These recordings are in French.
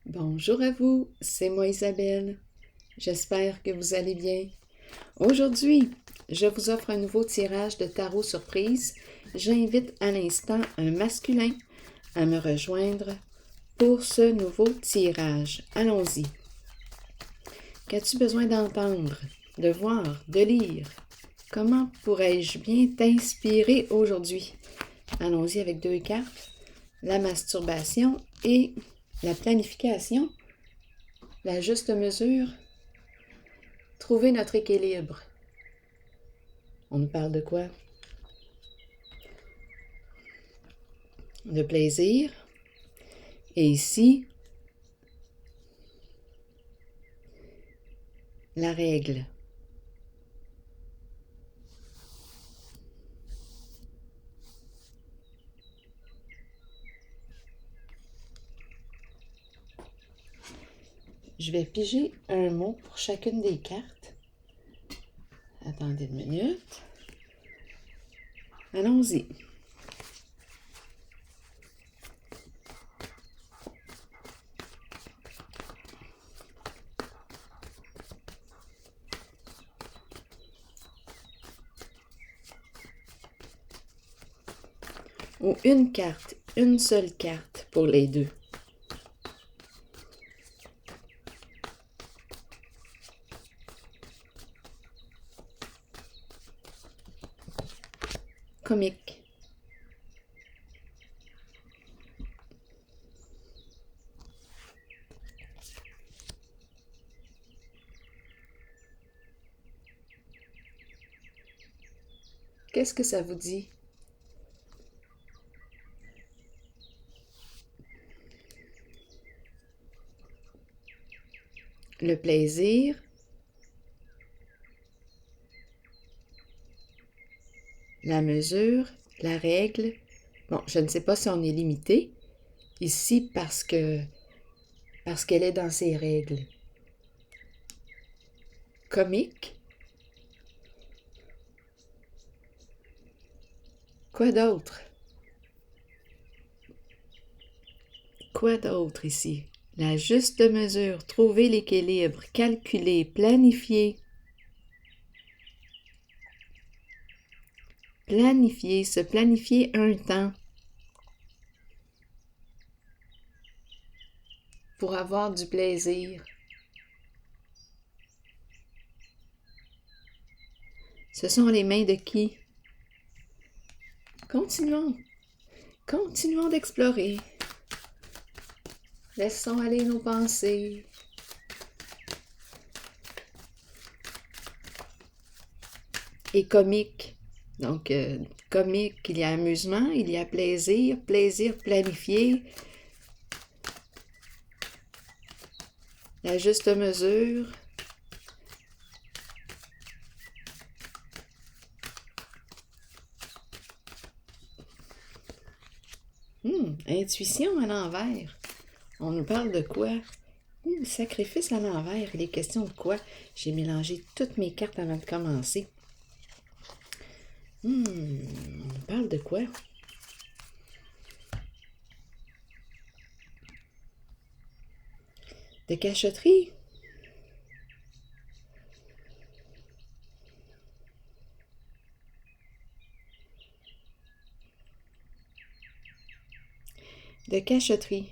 Bonjour à vous, c'est moi Isabelle. J'espère que vous allez bien. Aujourd'hui, je vous offre un nouveau tirage de tarot surprise. J'invite à l'instant un masculin à me rejoindre pour ce nouveau tirage. Allons-y. Qu'as-tu besoin d'entendre, de voir, de lire? Comment pourrais-je bien t'inspirer aujourd'hui? Allons-y avec deux cartes. La masturbation et la planification. La juste mesure. Trouver notre équilibre. On nous parle de quoi? De plaisir. Et ici, la règle. Je vais piger un mot pour chacune des cartes. Attendez une minute. Allons-y. Ou une carte, une seule carte pour les deux. Comique. Qu'est-ce que ça vous dit? Le plaisir. La mesure, la règle. Bon, je ne sais pas si on est limité ici parce qu'elle est dans ses règles. Comique. Quoi d'autre? Quoi d'autre ici? La juste mesure, trouver l'équilibre, calculer, planifier. Planifier, se planifier un temps pour avoir du plaisir. Ce sont les mains de qui? Continuons. Continuons d'explorer. Laissons aller nos pensées. Et comique. Donc, comique, il y a amusement, il y a plaisir, plaisir planifié. La juste mesure. Intuition à l'envers. On nous parle de quoi? Sacrifice à l'envers. Il est question de quoi? J'ai mélangé toutes mes cartes avant de commencer. On nous parle de quoi? De cachotterie? De cachotterie.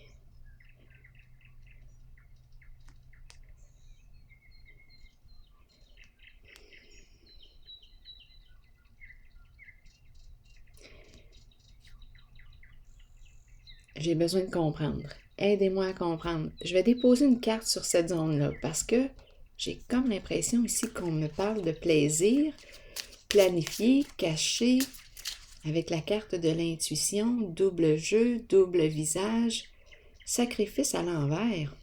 J'ai besoin de comprendre. Aidez-moi à comprendre. Je vais déposer une carte sur cette zone-là parce que j'ai comme l'impression ici qu'on me parle de plaisir, planifié, caché, avec la carte de l'intuition, double jeu, double visage, sacrifice à l'envers.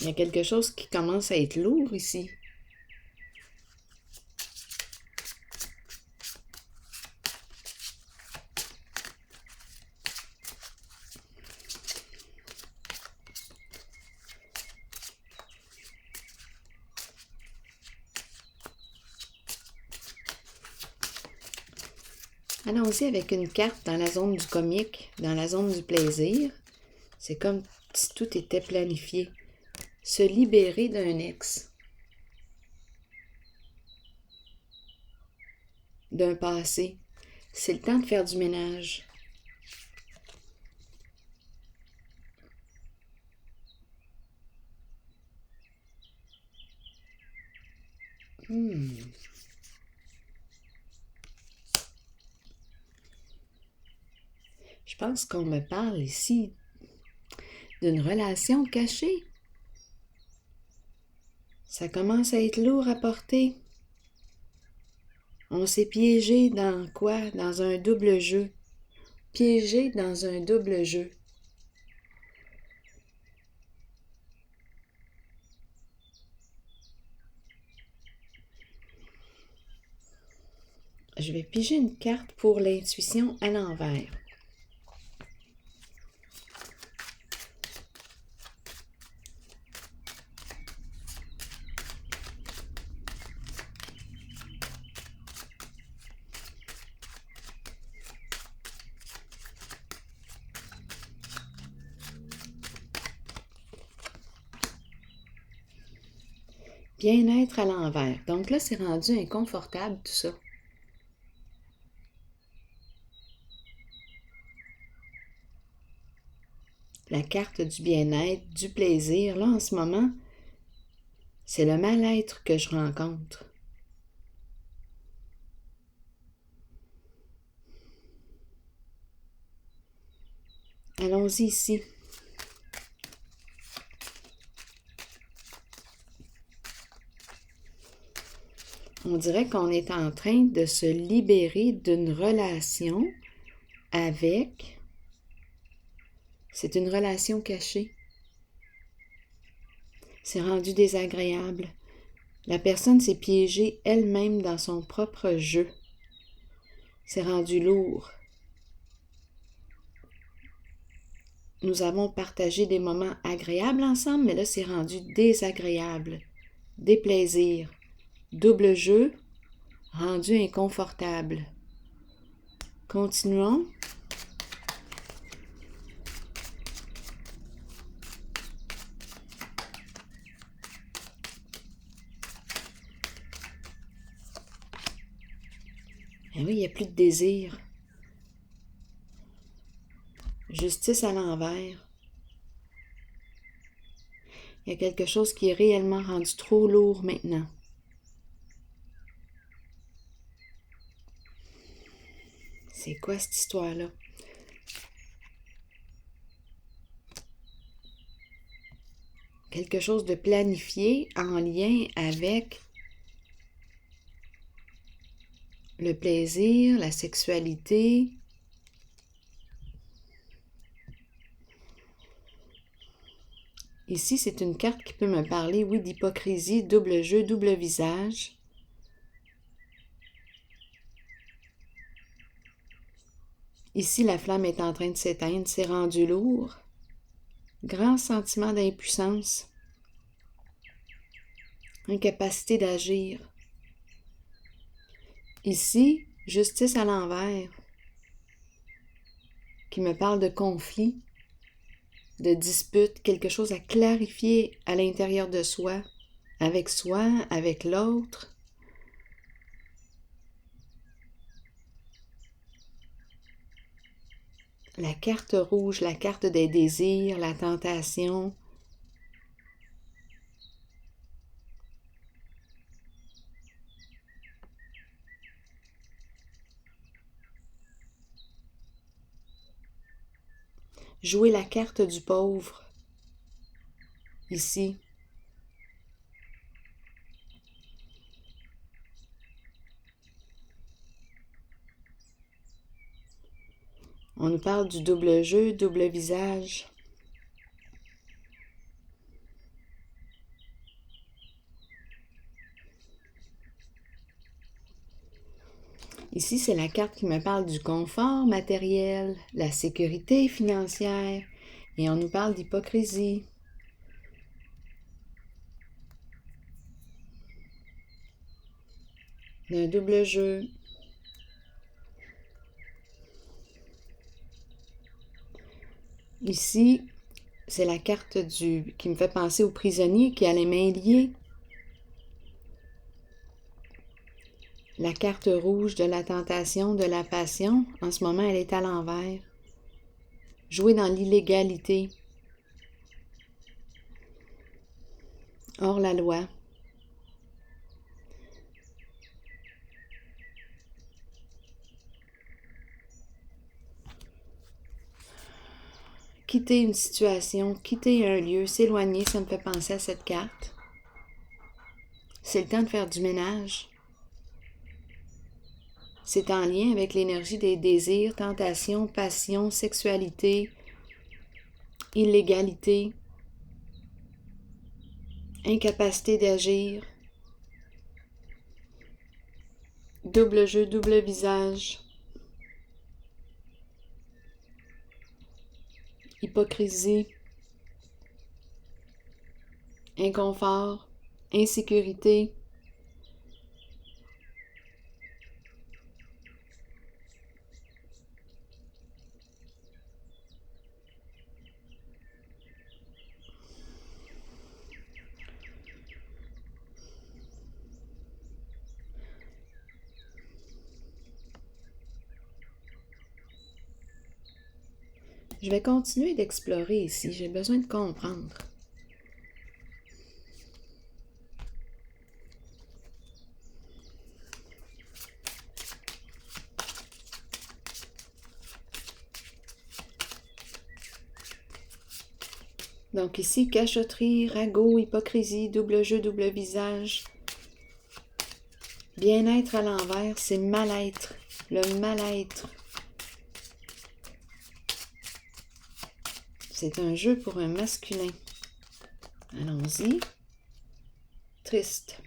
Il y a quelque chose qui commence à être lourd ici. Allons-y avec une carte dans la zone du comique, dans la zone du plaisir. C'est comme si tout était planifié. Se libérer d'un ex, d'un passé. C'est le temps de faire du ménage. Je pense qu'on me parle ici d'une relation cachée. Ça commence à être lourd à porter. On s'est piégé dans quoi? Dans un double jeu. Piégé dans un double jeu. Je vais piger une carte pour l'intuition à l'envers. Bien-être à l'envers. Donc là, c'est rendu inconfortable tout ça. La carte du bien-être, du plaisir, là en ce moment, c'est le mal-être que je rencontre. Allons-y ici. On dirait qu'on est en train de se libérer d'une relation avec... C'est une relation cachée. C'est rendu désagréable. La personne s'est piégée elle-même dans son propre jeu. C'est rendu lourd. Nous avons partagé des moments agréables ensemble, mais là, c'est rendu désagréable. Déplaisir. Double jeu, rendu inconfortable. Continuons. Eh oui, il n'y a plus de désir. Justice à l'envers. Il y a quelque chose qui est réellement rendu trop lourd maintenant. C'est quoi cette histoire-là? Quelque chose de planifié en lien avec le plaisir, la sexualité. Ici, c'est une carte qui peut me parler, oui, d'hypocrisie, double jeu, double visage. Ici, la flamme est en train de s'éteindre, c'est rendu lourd. Grand sentiment d'impuissance. Incapacité d'agir. Ici, justice à l'envers, qui me parle de conflit, de dispute, quelque chose à clarifier à l'intérieur de soi, avec l'autre. La carte rouge, la carte des désirs, la tentation. Jouer la carte du pauvre, ici. On nous parle du double jeu, double visage. Ici, c'est la carte qui me parle du confort matériel, la sécurité financière, et on nous parle d'hypocrisie. D'un double jeu. Ici, c'est la carte qui me fait penser au prisonnier qui a les mains liées. La carte rouge de la tentation, de la passion, en ce moment, elle est à l'envers. Jouer dans l'illégalité. Hors la loi. Quitter une situation, quitter un lieu, s'éloigner, ça me fait penser à cette carte. C'est le temps de faire du ménage. C'est en lien avec l'énergie des désirs, tentations, passions, sexualité, illégalité, incapacité d'agir, double jeu, double visage, hypocrisie, inconfort, insécurité, Je vais continuer d'explorer ici, j'ai besoin de comprendre. Donc ici, cachotterie, ragot, hypocrisie, double jeu, double visage. Bien-être à l'envers, c'est mal-être, le mal-être. C'est un jeu pour un masculin. Allons-y. Triste.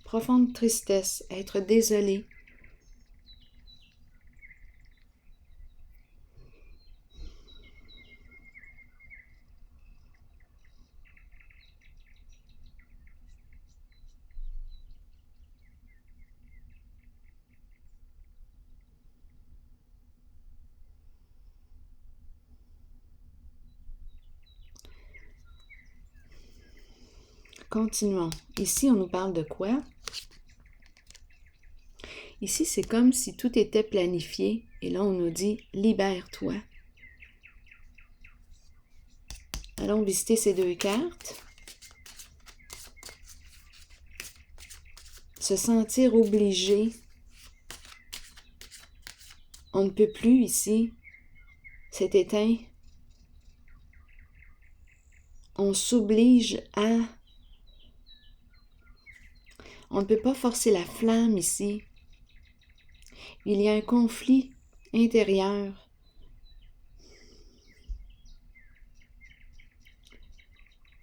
Profonde tristesse, être désolé. Continuons. Ici, on nous parle de quoi? Ici, c'est comme si tout était planifié. Et là, on nous dit « Libère-toi ». Allons visiter ces deux cartes. Se sentir obligé. On ne peut plus ici. C'est éteint. On s'oblige à... On ne peut pas forcer la flamme ici. Il y a un conflit intérieur.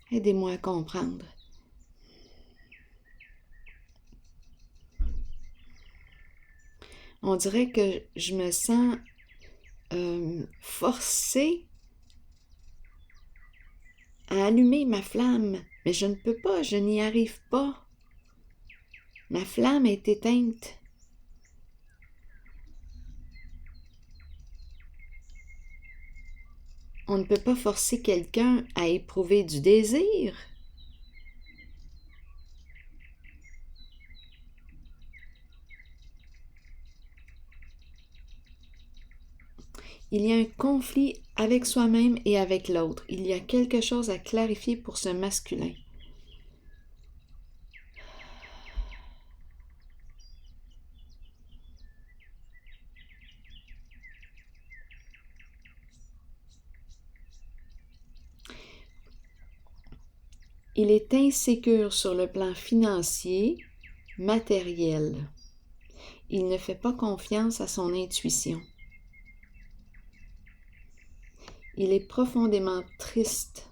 Aidez-moi à comprendre. On dirait que je me sens forcée à allumer ma flamme, mais je ne peux pas, je n'y arrive pas. Ma flamme est éteinte. On ne peut pas forcer quelqu'un à éprouver du désir. Il y a un conflit avec soi-même et avec l'autre. Il y a quelque chose à clarifier pour ce masculin. Il est insécure sur le plan financier, matériel. Il ne fait pas confiance à son intuition. Il est profondément triste.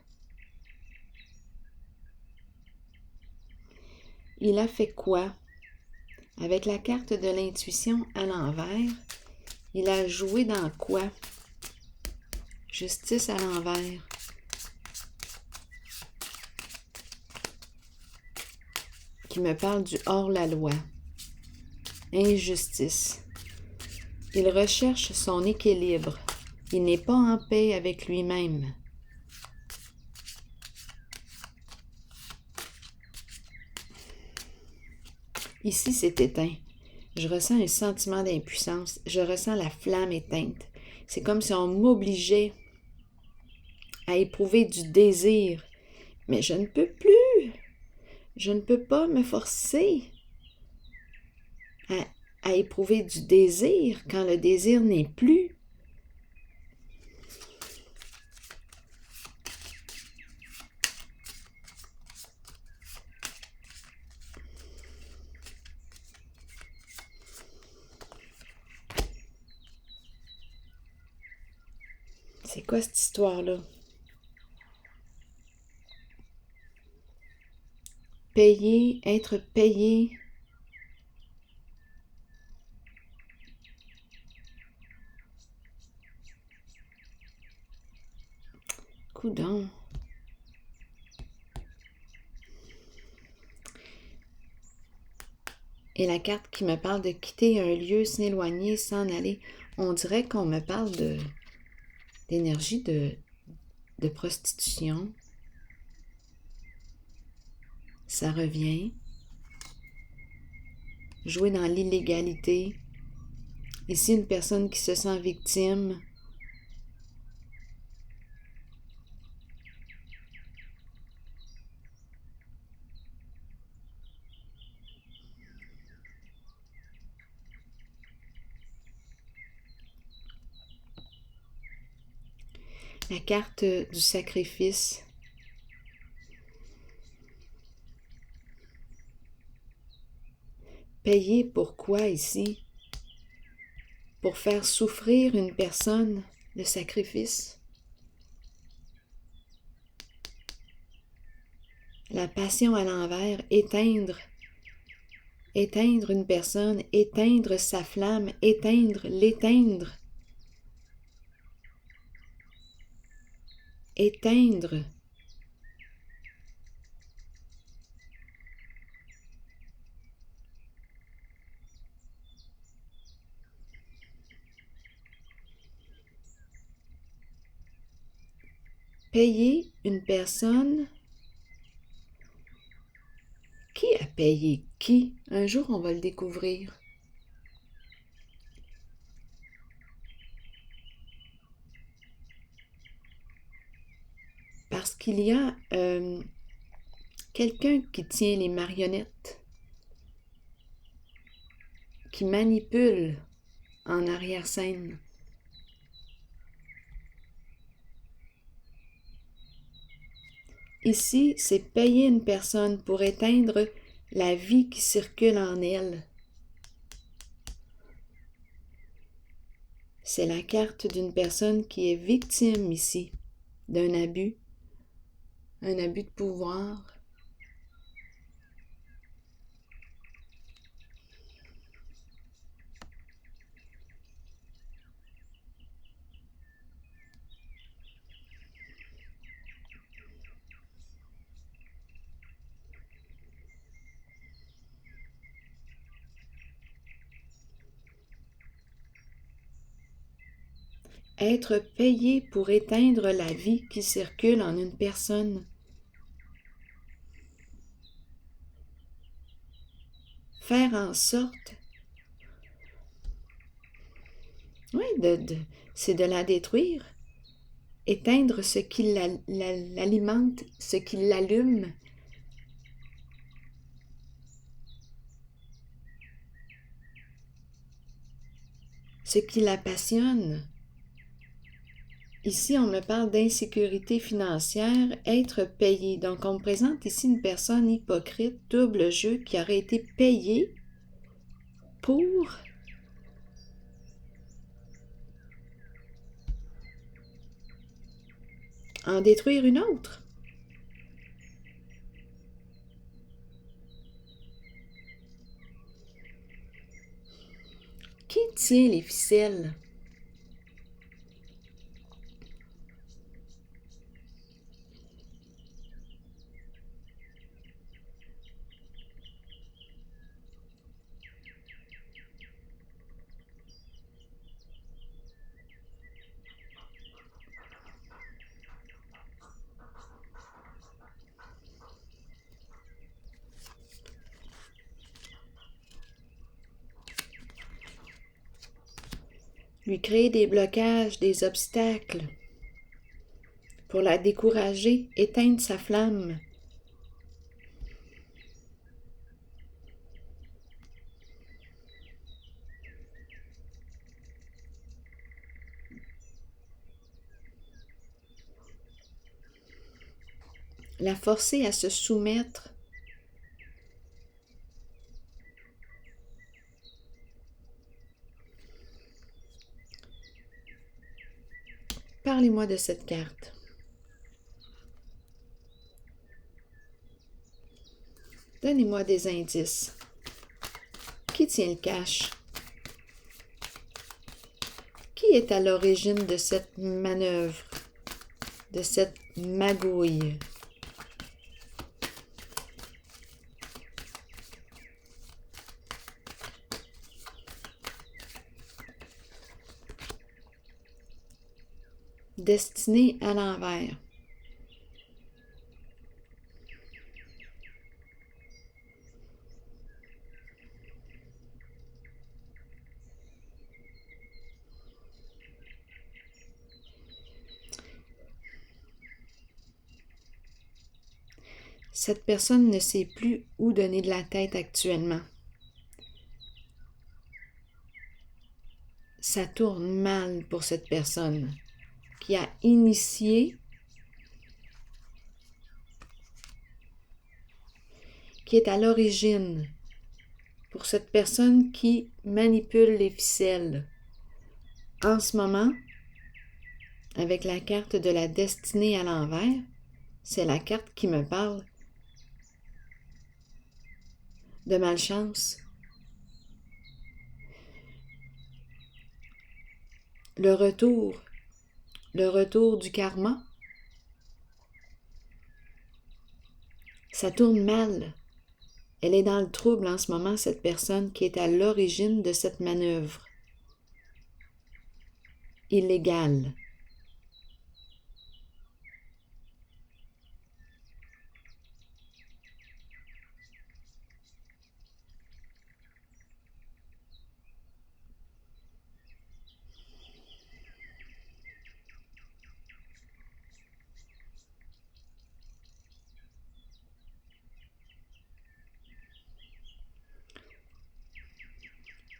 Il a fait quoi? Avec la carte de l'intuition à l'envers, il a joué dans quoi? Justice à l'envers. Qui me parle du hors-la-loi. Injustice. Il recherche son équilibre. Il n'est pas en paix avec lui-même. Ici, c'est éteint. Je ressens un sentiment d'impuissance. Je ressens la flamme éteinte. C'est comme si on m'obligeait à éprouver du désir. Mais je ne peux plus. Je ne peux pas me forcer à éprouver du désir quand le désir n'est plus. C'est quoi cette histoire-là? Payer, être payé. Coudonc. Et la carte qui me parle de quitter un lieu, s'éloigner, s'en aller. On dirait qu'on me parle d'énergie de prostitution. Ça revient. Jouer dans l'illégalité. Ici, une personne qui se sent victime. La carte du sacrifice. Payer pour quoi ici? Pour faire souffrir une personne, le sacrifice. La passion à l'envers, éteindre une personne, éteindre sa flamme, l'éteindre. Éteindre. Payer une personne. Qui a payé qui? Un jour, on va le découvrir. Parce qu'il y a quelqu'un qui tient les marionnettes, qui manipule en arrière-scène. Ici, c'est payer une personne pour éteindre la vie qui circule en elle. C'est la carte d'une personne qui est victime ici d'un abus, un abus de pouvoir. Être payé pour éteindre la vie qui circule en une personne. Faire en sorte, oui, c'est de la détruire. Éteindre ce qui l'alimente, ce qui l'allume. Ce qui la passionne. Ici, on me parle d'insécurité financière, être payé. Donc, on me présente ici une personne hypocrite, double jeu, qui aurait été payée pour en détruire une autre. Qui tient les ficelles? lui créer des blocages, des obstacles, pour la décourager, éteindre sa flamme. La forcer à se soumettre. Parlez-moi de cette carte. Donnez-moi des indices. Qui tient le cash? Qui est à l'origine de cette manœuvre, de cette magouille? Destinée à l'envers. Cette personne ne sait plus où donner de la tête actuellement. Ça tourne mal pour cette personne qui a initié, qui est à l'origine, pour cette personne qui manipule les ficelles. En ce moment, avec la carte de la destinée à l'envers, c'est la carte qui me parle de malchance. Le retour du karma, ça tourne mal. Elle est dans le trouble en ce moment, cette personne qui est à l'origine de cette manœuvre illégale.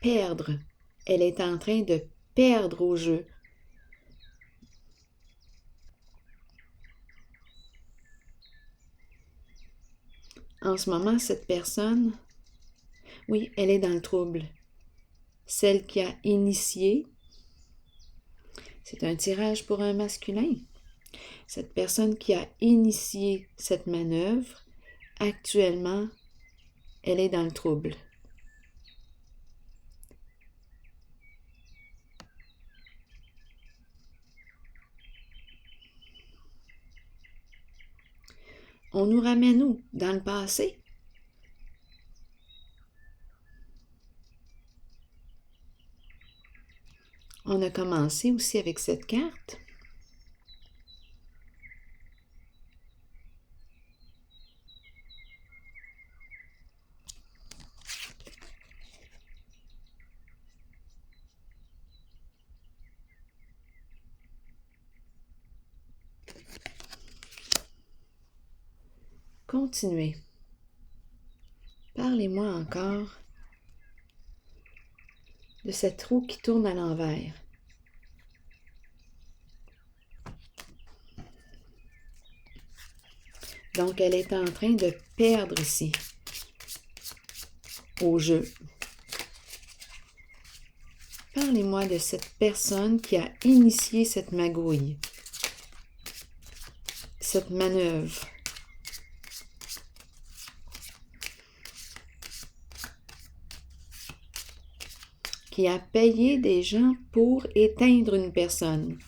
Perdre. Elle est en train de perdre au jeu. En ce moment, cette personne, oui, elle est dans le trouble. Celle qui a initié, c'est un tirage pour un masculin. Cette personne qui a initié cette manœuvre, actuellement, elle est dans le trouble. On nous ramène où? Dans le passé? On a commencé aussi avec cette carte. Continuez. Parlez-moi encore de cette roue qui tourne à l'envers. Donc, elle est en train de perdre ici, au jeu. Parlez-moi de cette personne qui a initié cette magouille, cette manœuvre. Qui a payé des gens pour éteindre une personne.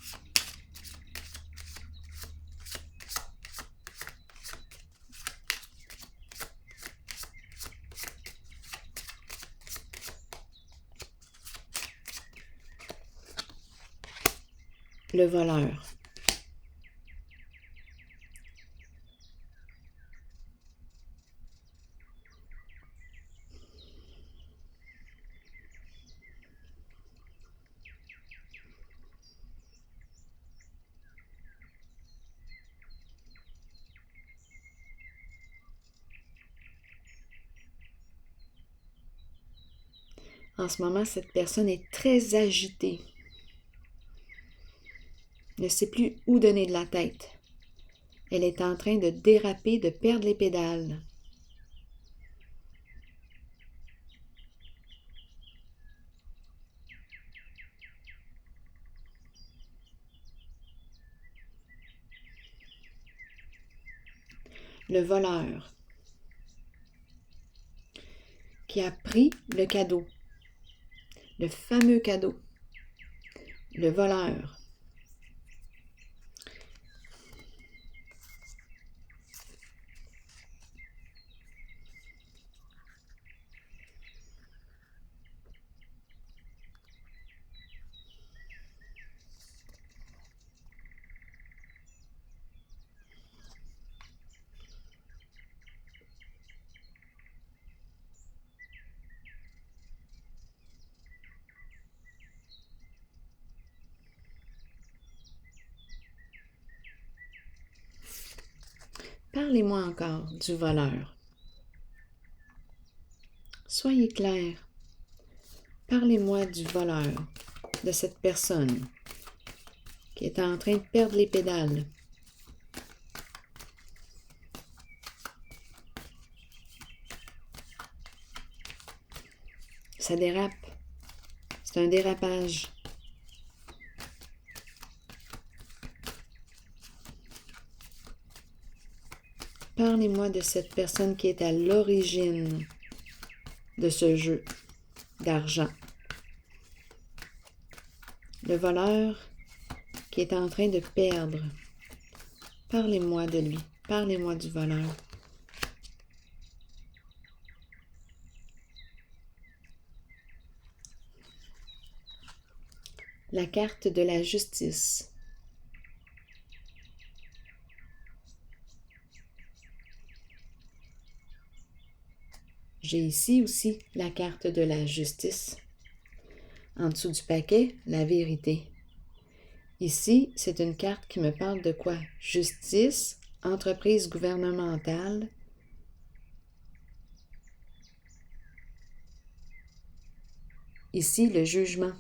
Le voleur. En ce moment, cette personne est très agitée. Ne sait plus où donner de la tête. Elle est en train de déraper, de perdre les pédales. Le voleur qui a pris le cadeau, le fameux cadeau. Le voleur. Parlez-moi encore du voleur. Soyez clair. Parlez-moi du voleur, de cette personne qui est en train de perdre les pédales. Ça dérape. C'est un dérapage. Parlez-moi de cette personne qui est à l'origine de ce jeu d'argent. Le voleur qui est en train de perdre. Parlez-moi de lui. Parlez-moi du voleur. La carte de la justice. J'ai ici aussi la carte de la justice. En dessous du paquet, la vérité. Ici, c'est une carte qui me parle de quoi? Justice, entreprise gouvernementale. Ici, le jugement.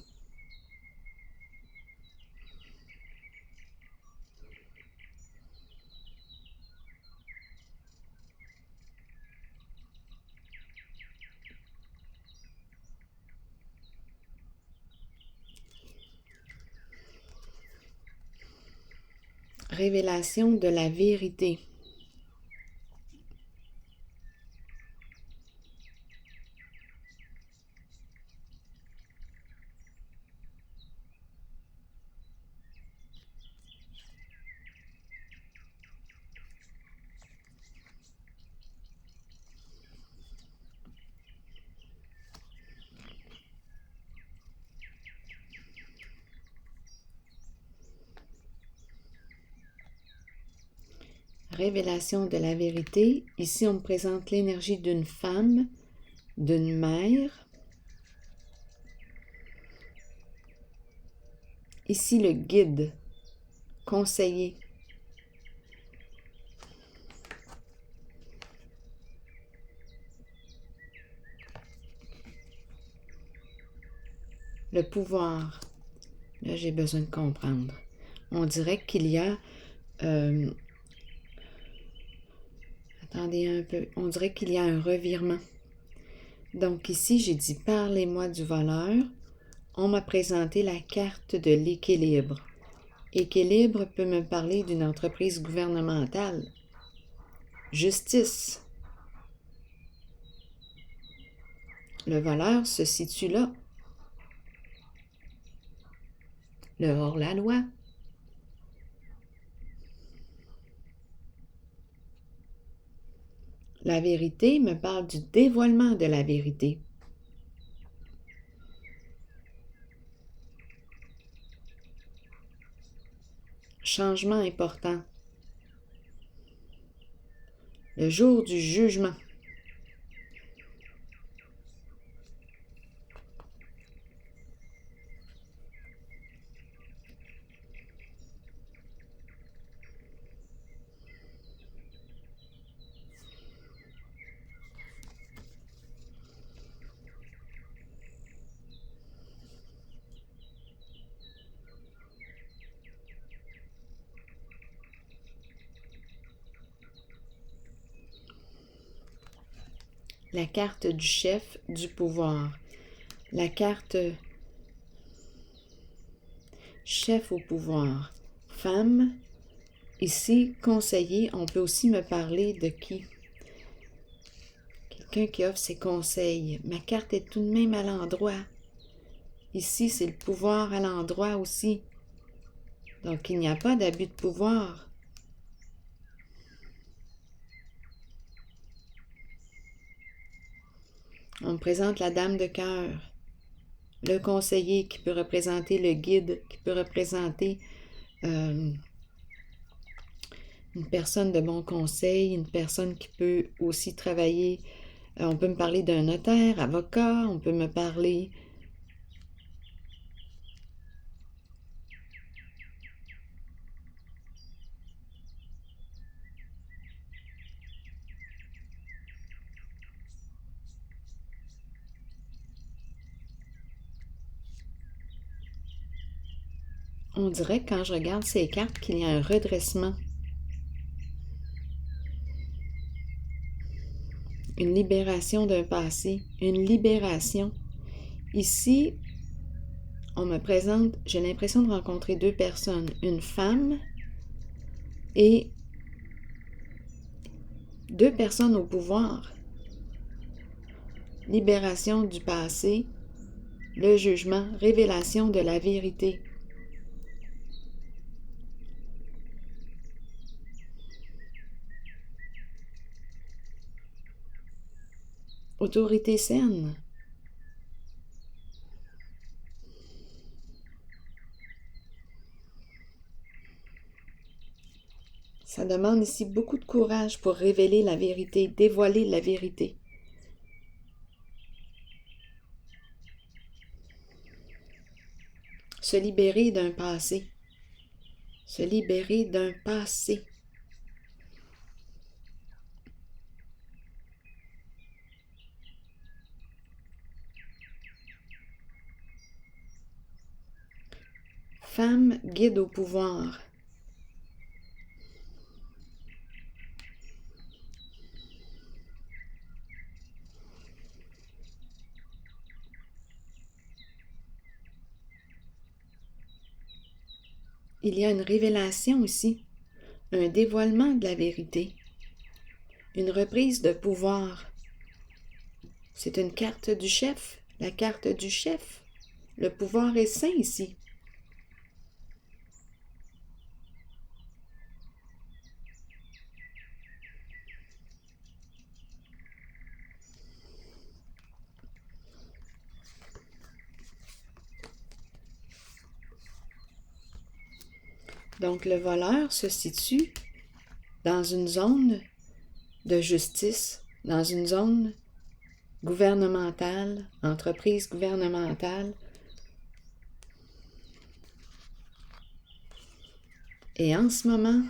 Révélation de la vérité. Révélation de la vérité. Ici, on me présente l'énergie d'une femme, d'une mère. Ici, le guide, conseiller. Le pouvoir. Là, j'ai besoin de comprendre. On dirait qu'il y a... attendez un peu. On dirait qu'il y a un revirement. Donc ici, j'ai dit « Parlez-moi du voleur ». On m'a présenté la carte de l'équilibre. Équilibre peut me parler d'une entreprise gouvernementale. Justice. Le voleur se situe là. Le hors-la-loi. La vérité me parle du dévoilement de la vérité. Changement important. Le jour du jugement. la carte du chef du pouvoir. La carte chef au pouvoir. Femme. Ici, conseiller, on peut aussi me parler de qui? Quelqu'un qui offre ses conseils. Ma carte est tout de même à l'endroit. Ici, c'est le pouvoir à l'endroit aussi. Donc, il n'y a pas d'abus de pouvoir. On me présente la dame de cœur, le conseiller qui peut représenter le guide, qui peut représenter une personne de bon conseil, une personne qui peut aussi travailler. On peut me parler d'un notaire, avocat, on peut me parler on dirait quand je regarde ces cartes qu'il y a un redressement. Une libération d'un passé, une libération. Ici, on me présente, j'ai l'impression de rencontrer deux personnes, une femme et deux personnes au pouvoir. Libération du passé, le jugement, révélation de la vérité. Autorité saine. Ça demande ici beaucoup de courage pour révéler la vérité, dévoiler la vérité. Se libérer d'un passé. Se libérer d'un passé. Femme guide au pouvoir. Il y a une révélation ici, un dévoilement de la vérité, une reprise de pouvoir. C'est une carte du chef, la carte du chef. Le pouvoir est sain ici. Donc le voleur se situe dans une zone de justice, dans une zone gouvernementale, entreprise gouvernementale. Et en ce moment,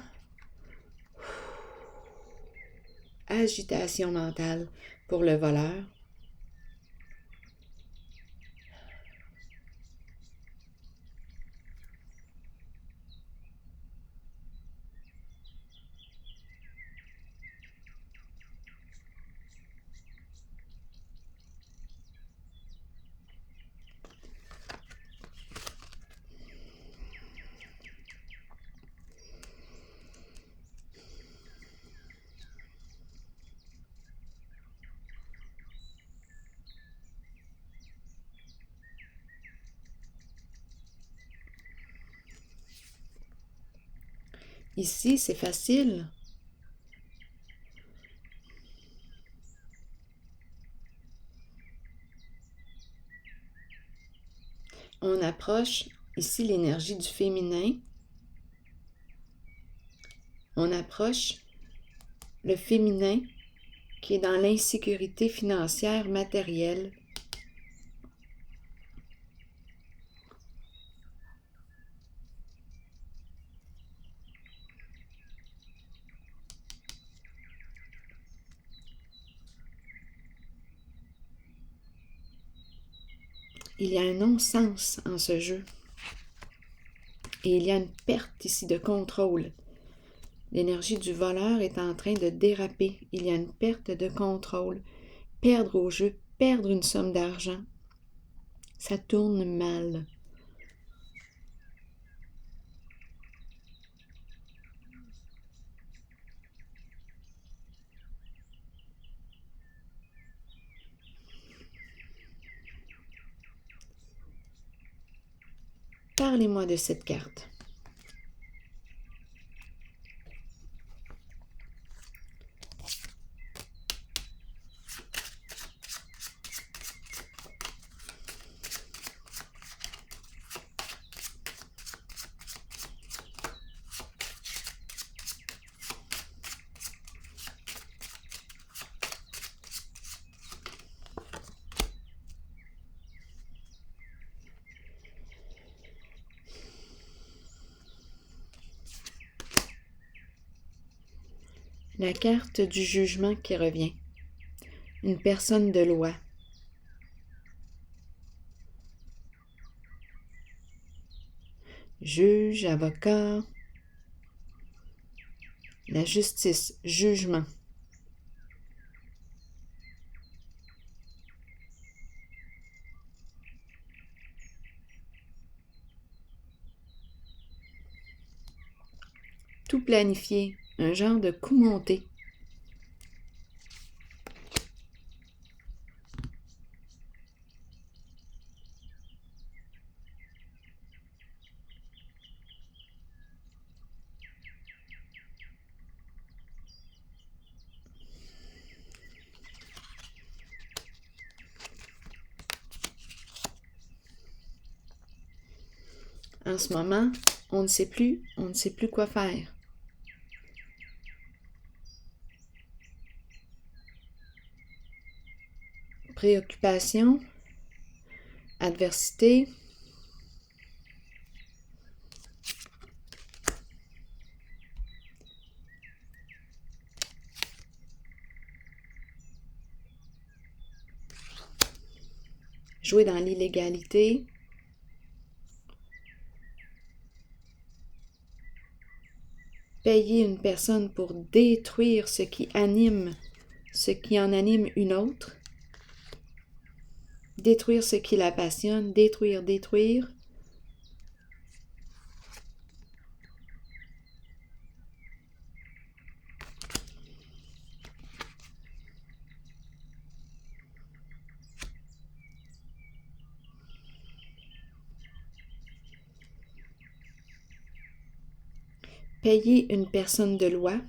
agitation mentale pour le voleur. Ici, c'est facile. On approche ici l'énergie du féminin. On approche le féminin qui est dans l'insécurité financière matérielle. Il y a un non-sens en ce jeu. Et il y a une perte ici de contrôle. L'énergie du voleur est en train de déraper. Il y a une perte de contrôle, perdre au jeu, perdre une somme d'argent. Ça tourne mal. Parlez-moi de cette carte. La carte du jugement qui revient. Une personne de loi. Juge, avocat. La justice, jugement. Tout planifié, un genre de coup monté. En ce moment, on ne sait plus quoi faire. Préoccupation, adversité, jouer dans l'illégalité, payer une personne pour détruire ce qui en anime une autre, détruire ce qui la passionne, détruire. Payer une personne de loi,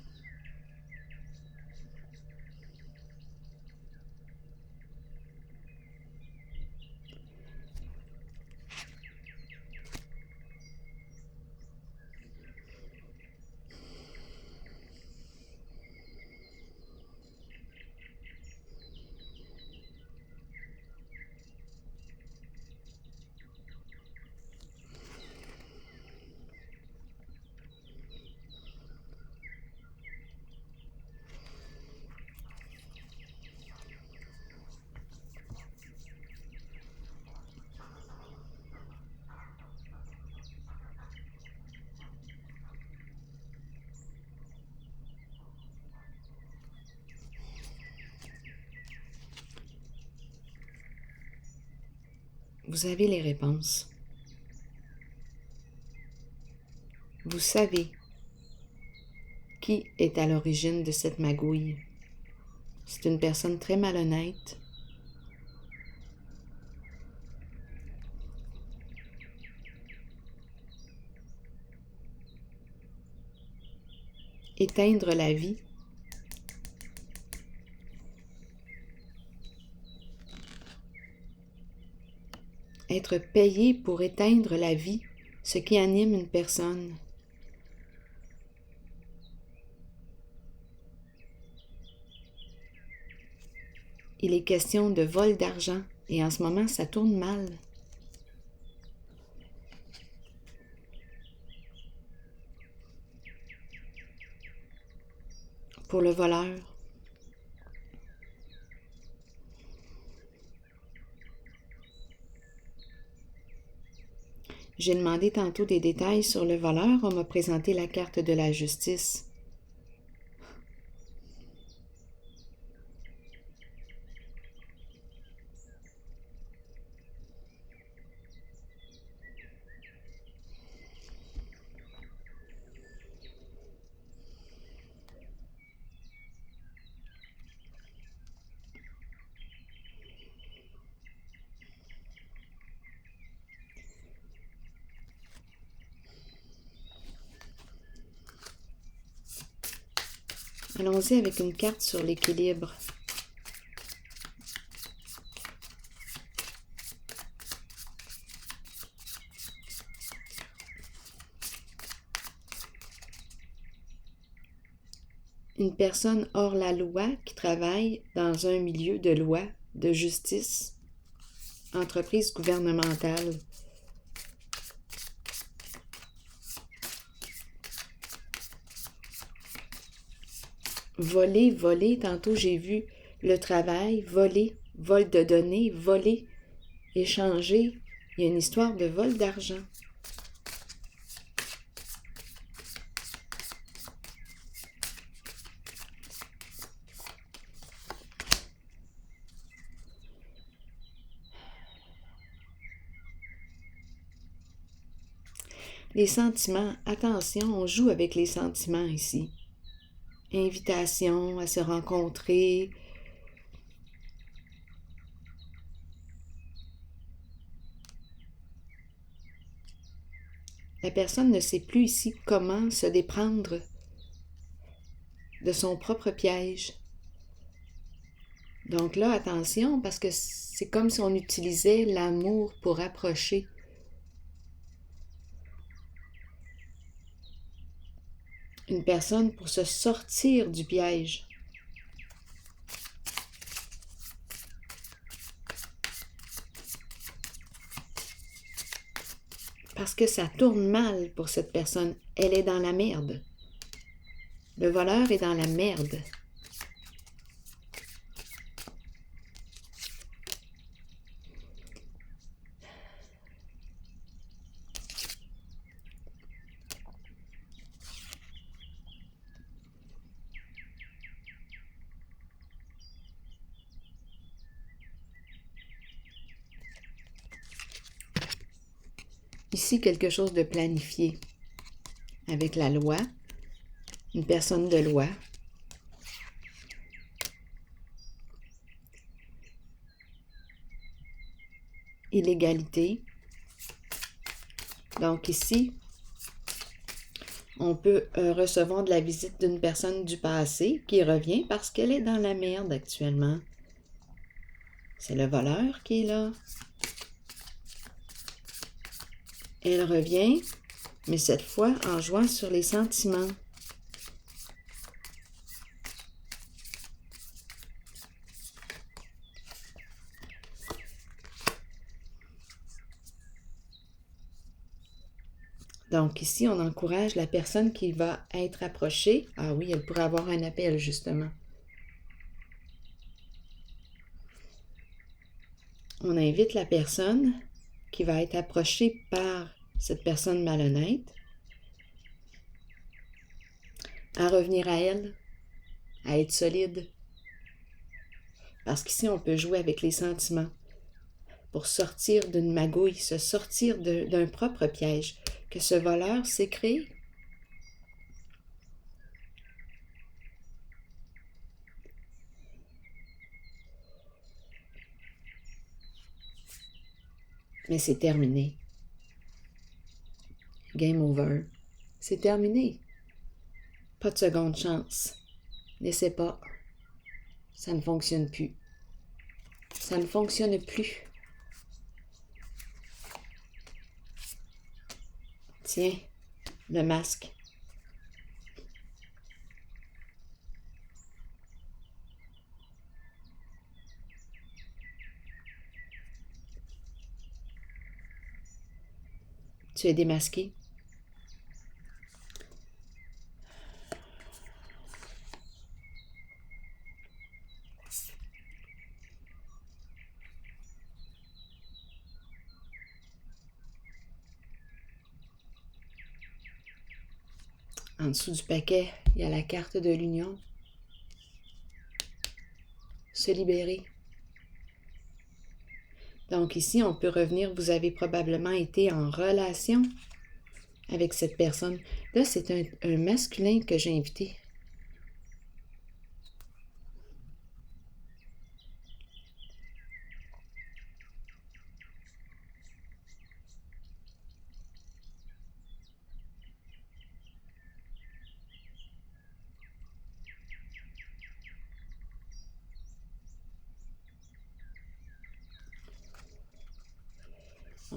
vous avez les réponses. Vous savez qui est à l'origine de cette magouille. C'est une personne très malhonnête. Éteindre la vie. Être payé pour éteindre la vie, ce qui anime une personne. Il est question de vol d'argent et en ce moment, ça tourne mal. Pour le voleur. J'ai demandé tantôt des détails sur le voleur. On m'a présenté la carte de la justice. Allons-y avec une carte sur l'équilibre. Une personne hors la loi qui travaille dans un milieu de loi, de justice, entreprise gouvernementale. Voler, voler, tantôt j'ai vu le travail, voler, vol de données, voler, échanger. Il y a une histoire de vol d'argent. Les sentiments, attention, on joue avec les sentiments ici. Invitation à se rencontrer. La personne ne sait plus ici comment se déprendre de son propre piège. Donc là, attention, parce que c'est comme si on utilisait l'amour pour approcher. Une personne pour se sortir du piège. Parce que ça tourne mal pour cette personne. Elle est dans la merde. Le voleur est dans la merde. Ici, quelque chose de planifié avec la loi, une personne de loi. Illégalité. Donc ici, on peut recevoir de la visite d'une personne du passé qui revient parce qu'elle est dans la merde actuellement. C'est le voleur qui est là. Elle revient, mais cette fois en jouant sur les sentiments. Donc ici, on encourage la personne qui va être approchée. Ah oui, elle pourrait avoir un appel, justement. On invite la personne qui va être approchée par cette personne malhonnête à revenir à elle, à être solide. Parce qu'ici, on peut jouer avec les sentiments pour sortir d'une magouille, se sortir d'un propre piège que ce voleur s'est créé. Mais c'est terminé. Game over. C'est terminé. Pas de seconde chance. Laissez pas. Ça ne fonctionne plus. Ça ne fonctionne plus. Tiens, le masque. Tu es démasqué. En dessous du paquet, il y a la carte de l'union. Se libérer. Donc ici, on peut revenir, vous avez probablement été en relation avec cette personne. Là, c'est un masculin que j'ai invité.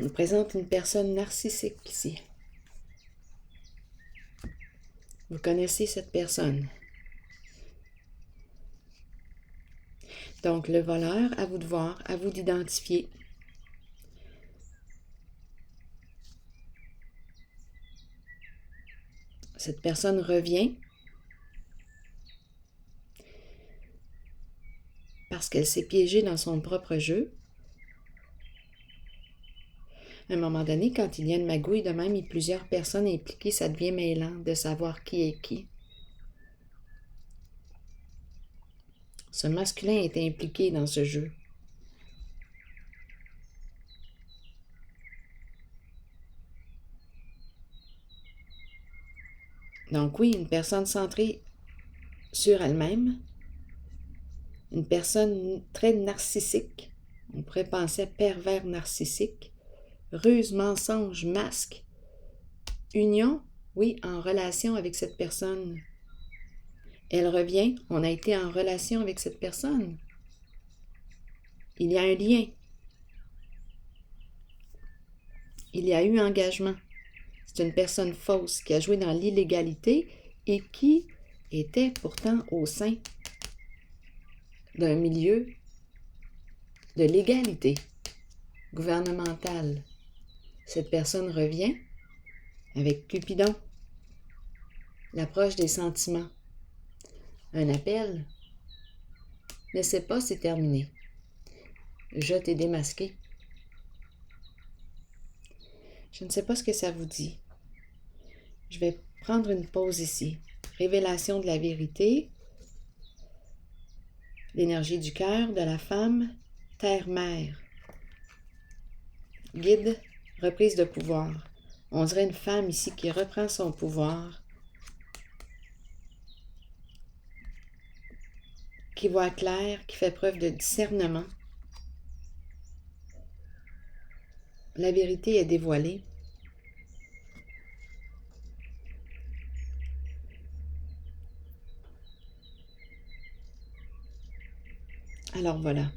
On nous présente une personne narcissique ici. Vous connaissez cette personne. Donc, le voleur, à vous de voir, à vous d'identifier. Cette personne revient parce qu'elle s'est piégée dans son propre jeu. À un moment donné, quand il y a une magouille de même et plusieurs personnes impliquées, ça devient mêlant de savoir qui est qui. Ce masculin est impliqué dans ce jeu. Donc oui, une personne centrée sur elle-même, une personne très narcissique, on pourrait penser à pervers narcissique, ruse, mensonge, masque, union, oui, en relation avec cette personne. Elle revient, on a été en relation avec cette personne. Il y a un lien. Il y a eu engagement. C'est une personne fausse qui a joué dans l'illégalité et qui était pourtant au sein d'un milieu de légalité gouvernementale. Cette personne revient avec Cupidon, l'approche des sentiments. Un appel, ne sais pas, c'est terminé. Je t'ai démasqué. Je ne sais pas ce que ça vous dit. Je vais prendre une pause ici. Révélation de la vérité, l'énergie du cœur, de la femme, terre-mère. Guide, reprise de pouvoir. On dirait une femme ici qui reprend son pouvoir, qui voit clair, qui fait preuve de discernement. La vérité est dévoilée. Alors voilà.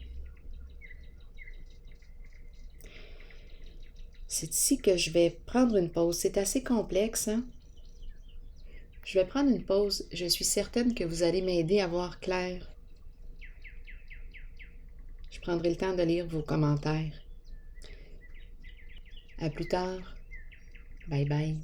C'est ici que je vais prendre une pause. C'est assez complexe, hein? Je vais prendre une pause. Je suis certaine que vous allez m'aider à voir clair. Je prendrai le temps de lire vos commentaires. À plus tard. Bye bye.